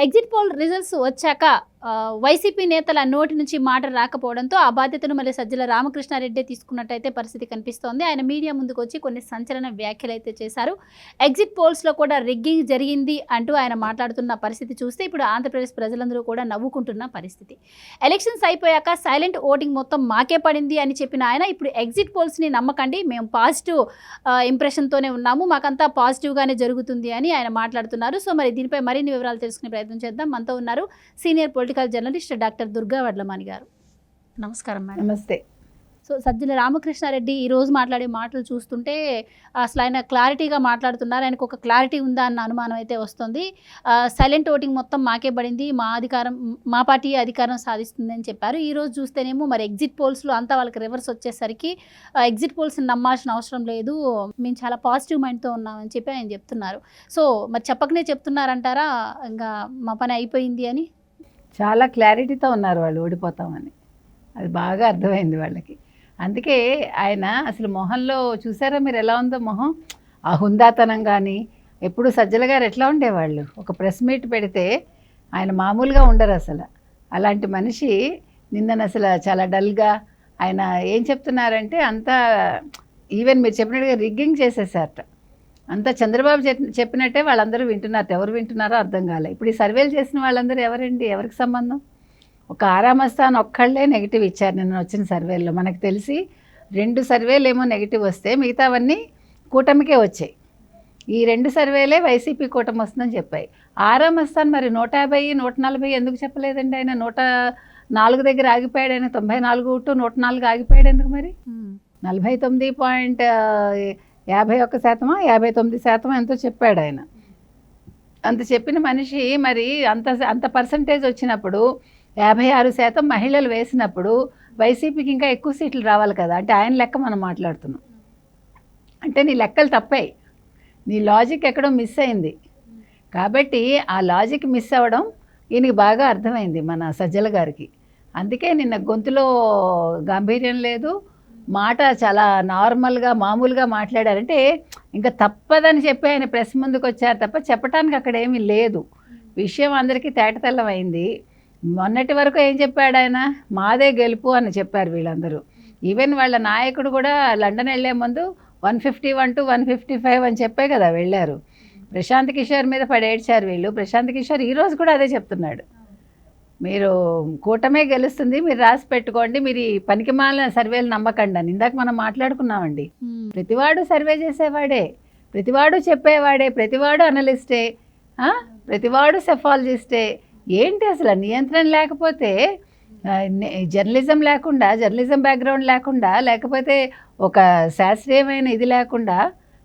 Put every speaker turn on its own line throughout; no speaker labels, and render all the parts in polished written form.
Exit poll results వచ్చాక YCP నేతల నోటి నుంచి మాట రాకపోవడంతో ఆ బాధ్యతను మళ్ళీ సజ్జల రామకృష్ణారెడ్డి తీసుకున్నట్టయితే పరిస్థితి కనిపిస్తోంది. ఆయన మీడియా ముందుకు వచ్చి కొన్ని సంచలన వ్యాఖ్యలు అయితే చేశారు. ఎగ్జిట్ పోల్స్లో కూడా రిగ్గింగ్ జరిగింది అంటూ ఆయన మాట్లాడుతున్న పరిస్థితి చూస్తే ఇప్పుడు ఆంధ్రప్రదేశ్ ప్రజలందరూ కూడా నవ్వుకుంటున్న పరిస్థితి. ఎలక్షన్స్ అయిపోయాక సైలెంట్ ఓటింగ్ మొత్తం మాకే పడింది అని చెప్పిన ఆయన ఇప్పుడు ఎగ్జిట్ పోల్స్ని నమ్మకండి, మేము పాజిటివ్ ఇంప్రెషన్తోనే ఉన్నాము, మాకంతా పాజిటివ్గానే జరుగుతుంది అని ఆయన మాట్లాడుతున్నారు. సో మరి దీనిపై మరిన్ని వివరాలు తెలుసుకునే ప్రయత్నం చేద్దాం. మనతో ఉన్నారు senior political journalist doctor Durga Vadlamani గారు. నమస్కారం మేడం.
నమస్తే.
సో సజ్జల రామకృష్ణారెడ్డి ఈరోజు మాట్లాడే మాటలు చూస్తుంటే అసలు ఆయన క్లారిటీగా మాట్లాడుతున్నారు. ఆయనకు ఒక క్లారిటీ ఉందా అన్న అనుమానం అయితే వస్తుంది. సైలెంట్ ఓటింగ్ మొత్తం మాకే పడింది, మా పార్టీ అధికారం సాధిస్తుంది అని చెప్పారు. ఈరోజు చూస్తేనేమో మరి ఎగ్జిట్ పోల్స్లో అంతా వాళ్ళకి రివర్స్ వచ్చేసరికి ఎగ్జిట్ పోల్స్ని నమ్మాల్సిన అవసరం లేదు, మేము చాలా పాజిటివ్ మైండ్తో ఉన్నామని చెప్పి ఆయన చెప్తున్నారు. సో మరి చెప్పకనే చెప్తున్నారంటారా ఇంకా మా పని అయిపోయింది అని?
చాలా క్లారిటీతో ఉన్నారు వాళ్ళు ఓడిపోతామని, అది బాగా అర్థమైంది వాళ్ళకి. అందుకే ఆయన అసలు మొహంలో చూసారా మీరు ఎలా ఉందో మొహం, ఆ హుందాతనం కానీ. ఎప్పుడు సజ్జల గారు ఎట్లా ఉండేవాళ్ళు, ఒక ప్రెస్ మీట్ పెడితే ఆయన మామూలుగా ఉండరు అసలు. అలాంటి మనిషి నిన్న అసలు చాలా డల్గా ఆయన ఏం చెప్తున్నారంటే అంతా ఈవెన్ మీరు చెప్పినట్టుగా రిగ్గింగ్ చేసేసారట. అంతా చంద్రబాబు చెప్పినట్టే వాళ్ళందరూ వింటున్నారు. ఎవరు వింటున్నారో అర్థం కాలే. ఇప్పుడు ఈ సర్వేలు చేసిన వాళ్ళందరూ ఎవరండి, ఎవరికి సంబంధం? ఒక ఆరామస్థాన్ ఒక్కళ్ళే నెగిటివ్ ఇచ్చారు నిన్న వచ్చిన సర్వేల్లో. మనకు తెలిసి 2 సర్వేలు ఏమో నెగిటివ్ వస్తే మిగతావన్నీ కూటమికే వచ్చాయి. ఈ 2 సర్వేలే వైసీపీ కూటమి వస్తుందని చెప్పాయి. ఆరామస్థాన్ మరి 150, 140 ఎందుకు చెప్పలేదండి? ఆయన 104 దగ్గర ఆగిపోయాడు. ఆయన 94 టు 104 ఆగిపోయాడు ఎందుకు మరి? 49.51%, 59% ఎంతో చెప్పాడు ఆయన. అంత చెప్పిన మనిషి మరి అంత పర్సంటేజ్ వచ్చినప్పుడు 56% మహిళలు వేసినప్పుడు వైసీపీకి ఇంకా ఎక్కువ సీట్లు రావాలి కదా. అంటే ఆయన లెక్క మనం మాట్లాడుతున్నాం అంటే నీ లెక్కలు తప్పాయి, నీ లాజిక్ ఎక్కడో మిస్ అయింది. కాబట్టి ఆ లాజిక్ మిస్ అవ్వడం ఈయనకి బాగా అర్థమైంది మన సజ్జల గారికి. అందుకే నిన్న గొంతులో గాంభీర్యం లేదు, మాట చాలా నార్మల్గా మామూలుగా మాట్లాడారంటే ఇంకా తప్పదని చెప్పి ఆయన ప్రెస్ ముందుకు వచ్చారు తప్ప చెప్పడానికి అక్కడ ఏమీ లేదు. విషయం అందరికీ తేటతెల్లమైంది. మొన్నటి వరకు ఏం చెప్పాడు ఆయన, మాదే గెలుపు అని చెప్పారు వీళ్ళందరూ. ఈవెన్ వాళ్ళ నాయకుడు కూడా లండన్ వెళ్ళే ముందు 151 to 155 అని చెప్పే కదా వెళ్ళారు. ప్రశాంత్ కిషోర్ మీద పడేడ్చారు వీళ్ళు. ప్రశాంత్ కిషోర్ ఈరోజు కూడా అదే చెప్తున్నాడు, మీరు కూటమే గెలుస్తుంది, మీరు రాసి పెట్టుకోండి, మీరు ఈ పనికిమాలిన సర్వేలు నమ్మకండి అని. ఇందాక మనం మాట్లాడుకున్నామండి. ప్రతివాడు సర్వే చేసేవాడే, ప్రతివాడు చెప్పేవాడే, ప్రతివాడు అనలిస్టే, ప్రతివాడు సెఫాలజిస్టే. ఏంటి అసలు నియంత్రణ లేకపోతే, జర్నలిజం లేకుండా, జర్నలిజం బ్యాక్గ్రౌండ్ లేకుండా, లేకపోతే ఒక శాస్త్రీయమైన ఇది లేకుండా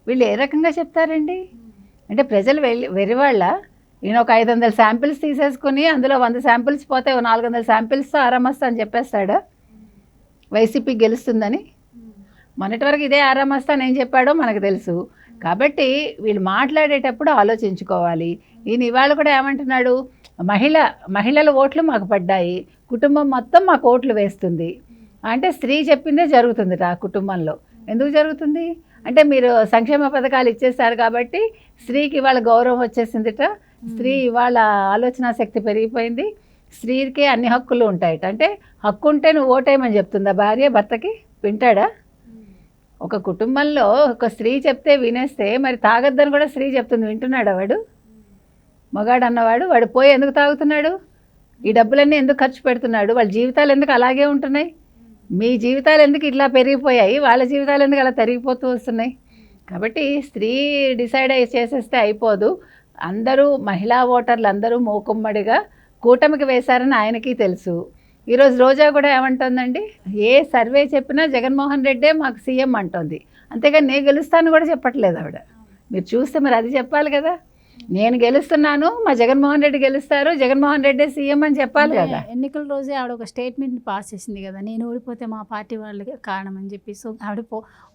వీళ్ళు ఏ రకంగా చెప్తారండి? అంటే ప్రజలు వెరివాళ్ళ. ఈయన ఒక 500 శాంపిల్స్ తీసేసుకుని అందులో 100 శాంపిల్స్ పోతే 400 శాంపిల్స్తో ఆరామస్తా అని చెప్పేస్తాడా వైసీపీ గెలుస్తుందని? మొన్నటి వరకు ఇదే ఆరామస్తా అని ఏం చెప్పాడో మనకు తెలుసు. కాబట్టి వీళ్ళు మాట్లాడేటప్పుడు ఆలోచించుకోవాలి. ఈయన ఇవాళ కూడా ఏమంటున్నాడు, మహిళల ఓట్లు మాకు పడ్డాయి, కుటుంబం మొత్తం మాకు ఓట్లు వేస్తుంది అంటే స్త్రీ చెప్పిందే జరుగుతుందిట ఆ కుటుంబంలో. ఎందుకు జరుగుతుంది అంటే మీరు సంక్షేమ పథకాలు ఇచ్చేస్తారు కాబట్టి స్త్రీకి ఇవాళ గౌరవం వచ్చేసిందిట, స్త్రీ ఇవాళ ఆలోచన శక్తి పెరిగిపోయింది, స్త్రీకి అన్ని హక్కులు ఉంటాయట. అంటే హక్కు ఉంటే నువ్వు ఓటేయమని చెప్తుందా భార్య భర్తకి? వింటాడా? ఒక కుటుంబంలో ఒక స్త్రీ చెప్తే వినేస్తే మరి తాగొద్దని కూడా స్త్రీ చెప్తుంది, వింటున్నాడా వాడు? మగాడు అన్నవాడు వాడు పోయి ఎందుకు తాగుతున్నాడు? ఈ డబ్బులన్నీ ఎందుకు ఖర్చు పెడుతున్నాడు? వాళ్ళ జీవితాలు ఎందుకు అలాగే ఉంటున్నాయి? మీ జీవితాలు ఎందుకు ఇట్లా పెరిగిపోయాయి? వాళ్ళ జీవితాలు ఎందుకు అలా తరిగిపోతూ వస్తున్నాయి? కాబట్టి స్త్రీ డిసైడ్ చేసేస్తే అయిపోదు. అందరూ మహిళా ఓటర్లు అందరూ మూకుమ్మడిగా కూటమికి వేశారని ఆయనకి తెలుసు. ఈరోజు రోజా కూడా ఏమంటుందండి, ఏ సర్వే చెప్పినా జగన్మోహన్ రెడ్డే మాకు సీఎం అంటుంది, అంతేగాని నేను గెలుస్తాను కూడా చెప్పట్లేదు ఆవిడ. మీరు చూస్తే మరి అది చెప్పాలి కదా, నేను గెలుస్తున్నాను, మా జగన్మోహన్ రెడ్డి గెలుస్తారు, జగన్మోహన్ రెడ్డి సీఎం అని చెప్పాలి కదా.
ఎన్నికల రోజే ఆవిడ ఒక స్టేట్మెంట్ పాస్ చేసింది కదా, నేను ఓడిపోతే మా పార్టీ వాళ్ళకి కారణం అని చెప్పి. సో ఆవిడ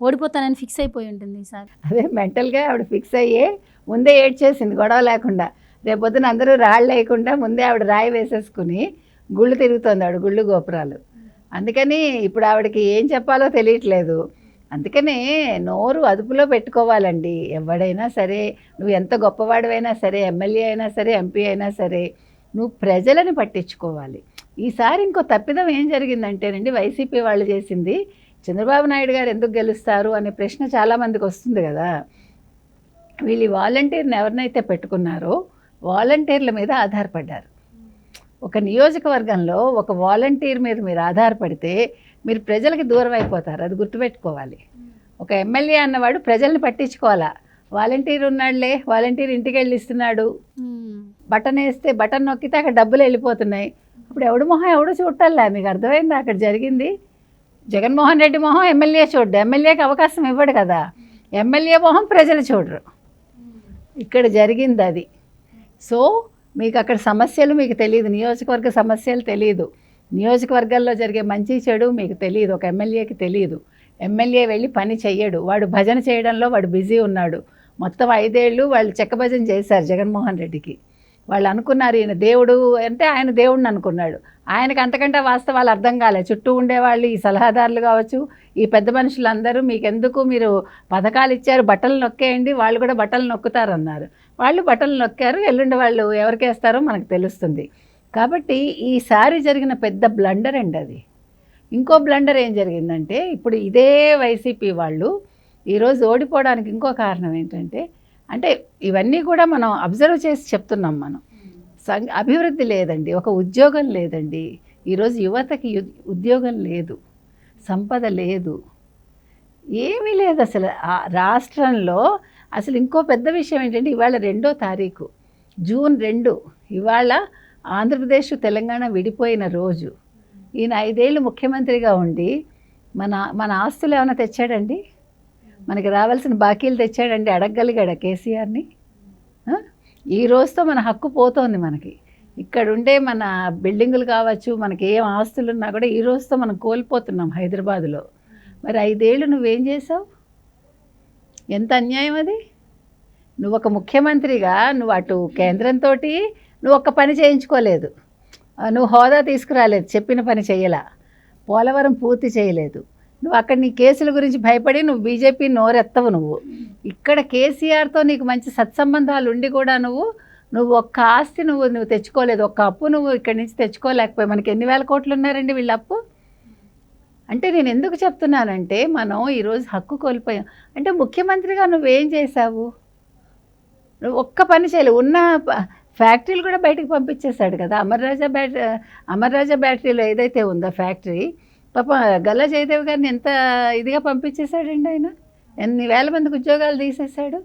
ఓడిపోతానని ఫిక్స్ అయిపోయి ఉంటుంది సార్.
అదే మెంటల్గా ఆవిడ ఫిక్స్ అయ్యే ముందే ఏడ్చేసింది గొడవ లేకుండా. రేపొద్దున అందరూ రాళ్ళు లేకుండా ముందే ఆవిడ రాయి వేసేసుకుని గుళ్ళు తిరుగుతుంది ఆవిడ, గుళ్ళు గోపురాలు. అందుకని ఇప్పుడు ఆవిడకి ఏం చెప్పాలో తెలియట్లేదు. అందుకనే నోరు అదుపులో పెట్టుకోవాలండి. ఎవడైనా సరే, నువ్వు ఎంత గొప్పవాడివైనా సరే, ఎమ్మెల్యే అయినా సరే, ఎంపీ అయినా సరే, నువ్వు ప్రజలని పట్టించుకోవాలి. ఈసారి ఇంకో తప్పిదం ఏం జరిగిందంటేనండి, వైసీపీ వాళ్ళు చేసింది, చంద్రబాబు నాయుడు గారు ఎందుకు గెలుస్తారు అనే ప్రశ్న చాలామందికి వస్తుంది కదా. వీళ్ళు వాలంటీర్ని ఎవరినైతే పెట్టుకున్నారో వాలంటీర్ల మీద ఆధారపడ్డారు. ఒక నియోజకవర్గంలో ఒక వాలంటీర్ మీద మీరు ఆధారపడితే మీరు ప్రజలకి దూరం అయిపోతారు, అది గుర్తుపెట్టుకోవాలి. ఒక ఎమ్మెల్యే అన్నవాడు ప్రజల్ని పట్టించుకోవాలా. వాలంటీర్ ఉన్నాడులే, వాలంటీర్ ఇంటికి వెళ్ళి ఇస్తున్నాడు, బటన్ వేస్తే బటన్ నొక్కితే అక్కడ డబ్బులు వెళ్ళిపోతున్నాయి. అప్పుడు ఎవడు మొహం ఎవడు చూడాలా? మీకు అర్థమైందా అక్కడ జరిగింది? జగన్మోహన్ రెడ్డి మొహం ఎమ్మెల్యే చూడ్డు, ఎమ్మెల్యేకి అవకాశం ఇవ్వడు కదా. ఎమ్మెల్యే మొహం ప్రజలు చూడరు. ఇక్కడ జరిగింది అది. సో మీకు అక్కడ సమస్యలు మీకు తెలియదు, నియోజకవర్గ సమస్యలు తెలియదు, నియోజకవర్గాల్లో జరిగే మంచి చెడు మీకు తెలియదు, ఒక ఎమ్మెల్యేకి తెలియదు. ఎమ్మెల్యే వెళ్ళి పని చెయ్యడు, వాడు భజన చేయడంలో వాడు బిజీ ఉన్నాడు. మొత్తం 5 ఏళ్ళు వాళ్ళు చెక్క భజన చేశారు జగన్మోహన్ రెడ్డికి. వాళ్ళు అనుకున్నారు ఈయన దేవుడు అంటే ఆయన దేవుడిని అనుకున్నాడు. ఆయనకు అంతకంటే వాస్తవాలు అర్థం కాలే. చుట్టూ ఉండేవాళ్ళు, ఈ సలహాదారులు కావచ్చు, ఈ పెద్ద మనుషులందరూ మీకెందుకు, మీరు పథకాలు ఇచ్చారు, బట్టలు నొక్కేయండి, వాళ్ళు కూడా బట్టలు నొక్కుతారన్నారు. వాళ్ళు బట్టలు నొక్కారు. ఎల్లుండి వాళ్ళు ఎవరికేస్తారో మనకు తెలుస్తుంది. కాబట్టి ఈసారి జరిగిన పెద్ద బ్లండర్ అండి అది. ఇంకో బ్లండర్ ఏం జరిగిందంటే, ఇప్పుడు ఇదే వైసీపీ వాళ్ళు ఈరోజు ఓడిపోవడానికి ఇంకో కారణం ఏంటంటే, అంటే ఇవన్నీ కూడా మనం అబ్జర్వ్ చేసి చెప్తున్నాం మనం. అభివృద్ధి లేదండి, ఒక ఉద్యోగం లేదండి. ఈరోజు యువతకి ఉద్యోగం లేదు, సంపద లేదు, ఏమీ లేదు అసలు రాష్ట్రంలో. అసలు ఇంకో పెద్ద విషయం ఏంటంటే, ఇవాళ 2వ తారీఖు జూన్ 2, ఇవాళ ఆంధ్రప్రదేశ్ తెలంగాణ విడిపోయిన రోజు. ఈయన 5 ఏళ్ళు ముఖ్యమంత్రిగా ఉండి మన ఆస్తులు ఏమైనా తెచ్చాడండి? మనకి రావాల్సిన బాకీలు తెచ్చాడండి? అడగగలిగాడా కేసీఆర్ని? ఈ రోజుతో మన హక్కు పోతోంది మనకి. ఇక్కడ ఉండే మన బిల్డింగులు కావచ్చు, మనకి ఏం ఆస్తులు ఉన్నా కూడా ఈ రోజుతో మనం కోల్పోతున్నాం హైదరాబాదులో. మరి 5 ఏళ్ళు నువ్వేం చేసావు? ఎంత అన్యాయం అది. నువ్వు ఒక ముఖ్యమంత్రిగా నువ్వు అటు కేంద్రంతో నువ్వు ఒక్క పని చేయించుకోలేదు, నువ్వు హోదా తీసుకురాలేదు, చెప్పిన పని చేయలా, పోలవరం పూర్తి చేయలేదు. నువ్వు అక్కడ నీ కేసుల గురించి భయపడి నువ్వు బీజేపీ నోరెత్తవు. నువ్వు ఇక్కడ కేసీఆర్తో నీకు మంచి సత్సంబంధాలు ఉండి కూడా నువ్వు ఒక్క ఆస్తి నువ్వు తెచ్చుకోలేదు, ఒక్క అప్పు నువ్వు ఇక్కడి నుంచి తెచ్చుకోలేకపోయి. మనకి ఎన్ని వేల కోట్లు ఉన్నారండి వీళ్ళ అప్పు. అంటే నేను ఎందుకు చెప్తున్నానంటే, మనం ఈరోజు హక్కు కోల్పోయాం. అంటే ముఖ్యమంత్రిగా నువ్వేం చేశావు? నువ్వు ఒక్క పని చేయలేవు. ఉన్న ఫ్యాక్టరీలు కూడా బయటకు పంపించేశాడు కదా. అమర్ రాజా బ్యాటరీలో ఏదైతే ఉందో ఫ్యాక్టరీ, పాప గల్లా జయదేవ్ గారిని ఎంత ఇదిగా పంపించేశాడండి ఆయన. ఎన్ని వేల మందికి ఉద్యోగాలు తీసేశాడు.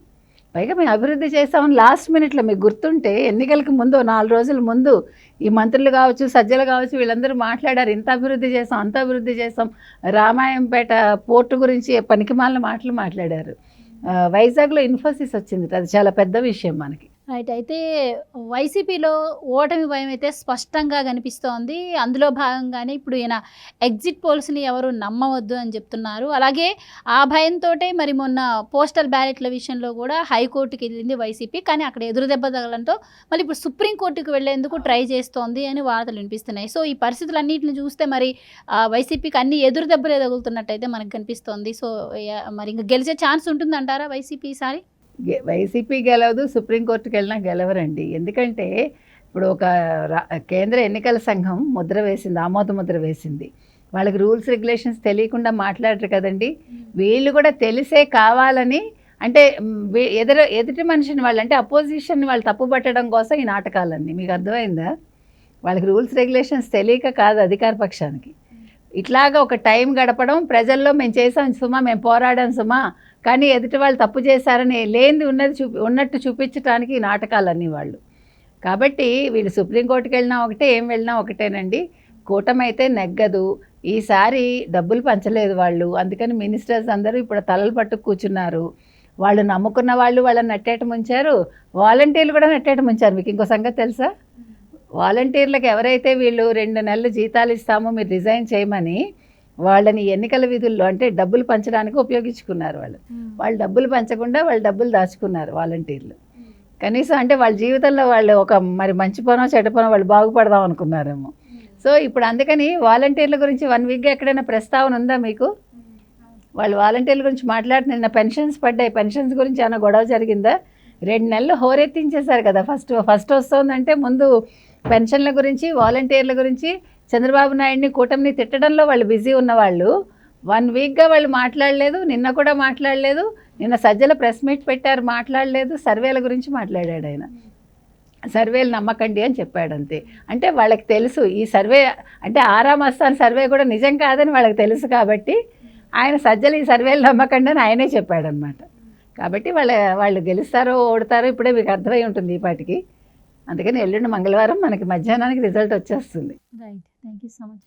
పైగా మేము అభివృద్ధి చేస్తామని లాస్ట్ మినిట్లో మీకు గుర్తుంటే, ఎన్నికలకు ముందు 4 రోజుల ముందు ఈ మంత్రులు కావచ్చు, సజ్జలు కావచ్చు, వీళ్ళందరూ మాట్లాడారు, ఇంత అభివృద్ధి చేస్తాం, అంత అభివృద్ధి చేస్తాం. రామాయంపేట పోర్టు గురించి పనికిమాలిన మాటలు మాట్లాడారు. వైజాగ్లో ఇన్ఫోసిస్ వచ్చింది, అది చాలా పెద్ద విషయం మనకి.
రైట్. అయితే వైసీపీలో ఓటమి భయం అయితే స్పష్టంగా కనిపిస్తోంది. అందులో భాగంగానే ఇప్పుడు ఈయన ఎగ్జిట్ పోల్స్ని ఎవరు నమ్మవద్దు అని చెప్తున్నారు. అలాగే ఆ భయంతో మరి మొన్న పోస్టల్ బ్యాలెట్ల విషయంలో కూడా హైకోర్టుకి వెళ్ళింది వైసీపీ. కానీ అక్కడ ఎదురు దెబ్బ తగలంతో మళ్ళీ ఇప్పుడు సుప్రీంకోర్టుకు వెళ్లేందుకు ట్రై చేస్తోంది అని వార్తలు వినిపిస్తున్నాయి. సో ఈ పరిస్థితులన్నింటిని చూస్తే మరి వైసీపీకి అన్ని ఎదురు దెబ్బలే తగులుతున్నట్టయితే మనకు కనిపిస్తోంది. సో మరి ఇంకా గెలిచే ఛాన్స్ ఉంటుందంటారా వైసీపీ ఈసారి?
వైసీపీ గెలవదు, సుప్రీంకోర్టుకి వెళ్ళినా గెలవరండి. ఎందుకంటే ఇప్పుడు ఒక కేంద్ర ఎన్నికల సంఘం ముద్ర వేసింది, ఆమోద ముద్ర వేసింది. వాళ్ళకి రూల్స్ రెగ్యులేషన్స్ తెలియకుండా మాట్లాడరు కదండి. వీళ్ళు కూడా తెలిసే కావాలని, అంటే ఎదుటి మనిషిని వాళ్ళు, అంటే అపోజిషన్ని వాళ్ళు తప్పుపట్టడం కోసం ఈ నాటకాలన్నీ. మీకు అర్థమైందా? వాళ్ళకి రూల్స్ రెగ్యులేషన్స్ తెలియక కాదు అధికార పక్షానికి. ఇట్లాగా ఒక టైం గడపడం, ప్రజల్లో మేము చేసాం సుమా, మేము పోరాడాం సుమా, కానీ ఎదుటి వాళ్ళు తప్పు చేశారని లేనిది ఉన్నట్టు చూపించడానికి ఈ నాటకాలన్నీ వాళ్ళు. కాబట్టి వీళ్ళు సుప్రీంకోర్టుకి వెళ్ళినా ఒకటే, ఏం వెళ్ళినా ఒకటేనండి. కూటమి అయితే నెగ్గదు. ఈసారి డబ్బులు పంచలేదు వాళ్ళు, అందుకని మినిస్టర్స్ అందరూ ఇప్పుడు తలలు పట్టు కూర్చున్నారు. వాళ్ళు నమ్ముకున్న వాళ్ళు వాళ్ళని నట్టేట ముంచారు, వాలంటీర్లు కూడా నట్టేట ముంచారు. మీకు ఇంకో సంగతి తెలుసా? వాలంటీర్లకు ఎవరైతే వీళ్ళు 2 నెలలు జీతాలు ఇస్తామో మీరు రిజైన్ చేయమని వాళ్ళని ఎన్నికల విధుల్లో, అంటే డబ్బులు పంచడానికి ఉపయోగించుకున్నారు. వాళ్ళు డబ్బులు పంచకుండా వాళ్ళు డబ్బులు దాచుకున్నారు వాలంటీర్లు. కనీసం అంటే వాళ్ళ జీవితంలో వాళ్ళు ఒక మరి మంచి పనో చెడ్డ పనో వాళ్ళు బాగుపడదాం అనుకున్నారేమో. సో ఇప్పుడు అందుకని వాలంటీర్ల గురించి 1 వీక్గా ఎక్కడైనా ప్రస్తావన ఉందా మీకు? వాళ్ళు వాలంటీర్ల గురించి మాట్లాడుతున్న నిన్న పెన్షన్స్ పడ్డాయి, పెన్షన్స్ గురించి ఏమైనా గొడవ జరిగిందా? 2 నెలలు హోరెత్తించేశారు కదా. ఫస్ట్ వస్తుందంటే ముందు పెన్షన్ల గురించి, వాలంటీర్ల గురించి, చంద్రబాబు నాయుడిని కూటమిని తిట్టడంలో వాళ్ళు బిజీ ఉన్నవాళ్ళు 1 వీక్గా వాళ్ళు మాట్లాడలేదు. నిన్న కూడా మాట్లాడలేదు. నిన్న సజ్జల ప్రెస్ మీట్ పెట్టారు, మాట్లాడలేదు. సర్వేల గురించి మాట్లాడాడు ఆయన. సర్వేలు నమ్మకండి అని చెప్పాడు అంతే. అంటే వాళ్ళకి తెలుసు ఈ సర్వే అంటే ఆరామస్థాన్ సర్వే కూడా నిజం కాదని వాళ్ళకి తెలుసు కాబట్టి ఆయన సజ్జలు ఈ సర్వేలు నమ్మకండి అని ఆయనే చెప్పాడనమాట. కాబట్టి వాళ్ళు గెలుస్తారో ఓడతారో ఇప్పుడే మీకు అర్థమై ఉంటుంది ఈ పాటికి. అందుకని ఎల్లుండి మంగళవారం మనకి మధ్యాహ్నానికి రిజల్ట్ వచ్చేస్తుంది.
Right, thank you so much.